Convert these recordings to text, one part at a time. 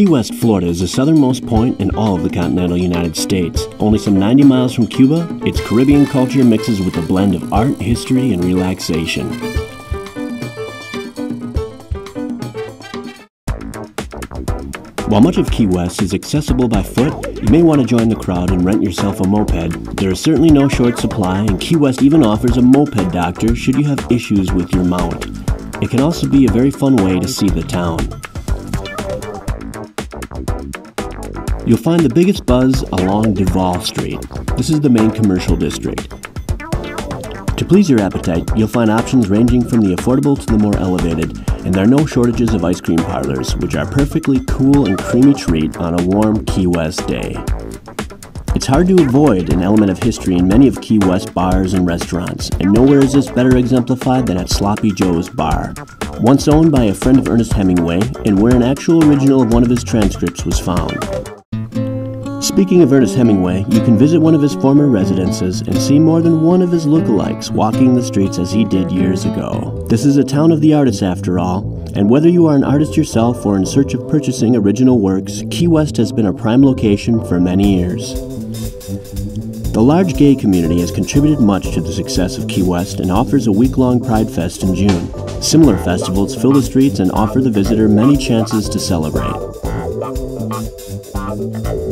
Key West, Florida is the southernmost point in all of the continental United States. Only some 90 miles from Cuba, its Caribbean culture mixes with a blend of art, history, and relaxation. While much of Key West is accessible by foot, you may want to join the crowd and rent yourself a moped. There is certainly no short supply, and Key West even offers a moped doctor should you have issues with your mount. It can also be a very fun way to see the town. You'll find the biggest buzz along Duvall Street. This is the main commercial district. To please your appetite, you'll find options ranging from the affordable to the more elevated, and there are no shortages of ice cream parlors, which are a perfectly cool and creamy treat on a warm Key West day. It's hard to avoid an element of history in many of Key West bars and restaurants, and nowhere is this better exemplified than at Sloppy Joe's Bar. Once owned by a friend of Ernest Hemingway, and where an actual original of one of his transcripts was found. Speaking of Ernest Hemingway, you can visit one of his former residences and see more than one of his lookalikes walking the streets as he did years ago. This is a town of the artists after all, and whether you are an artist yourself or in search of purchasing original works, Key West has been a prime location for many years. The large gay community has contributed much to the success of Key West and offers a week-long Pride Fest in June. Similar festivals fill the streets and offer the visitor many chances to celebrate.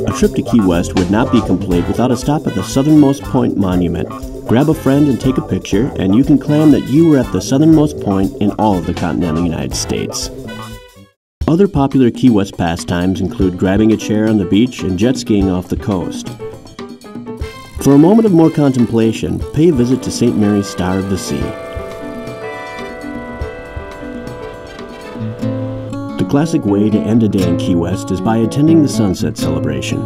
A trip to Key West would not be complete without a stop at the southernmost point monument. Grab a friend and take a picture, and you can claim that you were at the southernmost point in all of the continental United States. Other popular Key West pastimes include grabbing a chair on the beach and jet skiing off the coast. For a moment of more contemplation, pay a visit to St. Mary's Star of the Sea. The classic way to end a day in Key West is by attending the sunset celebration.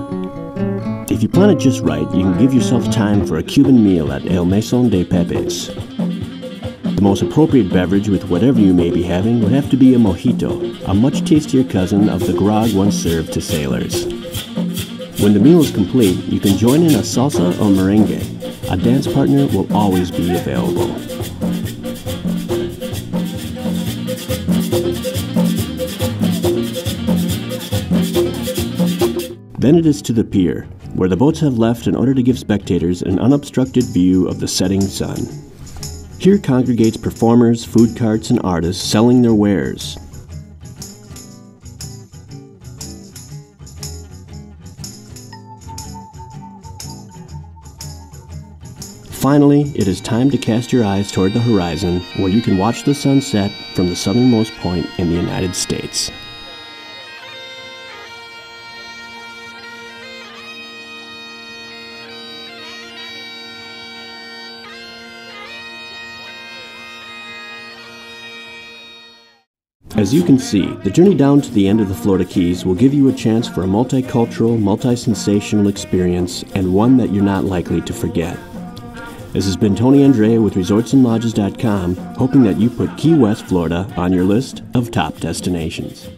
If you plan it just right, you can give yourself time for a Cuban meal at El Mesón de Pepe's. The most appropriate beverage with whatever you may be having would have to be a mojito, a much tastier cousin of the grog once served to sailors. When the meal is complete, you can join in a salsa or merengue. A dance partner will always be available. Then it is to the pier, where the boats have left in order to give spectators an unobstructed view of the setting sun. Here congregates performers, food carts, and artists selling their wares. Finally, it is time to cast your eyes toward the horizon, where you can watch the sunset from the southernmost point in the United States. As you can see, the journey down to the end of the Florida Keys will give you a chance for a multicultural, multi-sensational experience, and one that you're not likely to forget. This has been Tony Andrea with ResortsandLodges.com, hoping that you put Key West, Florida on your list of top destinations.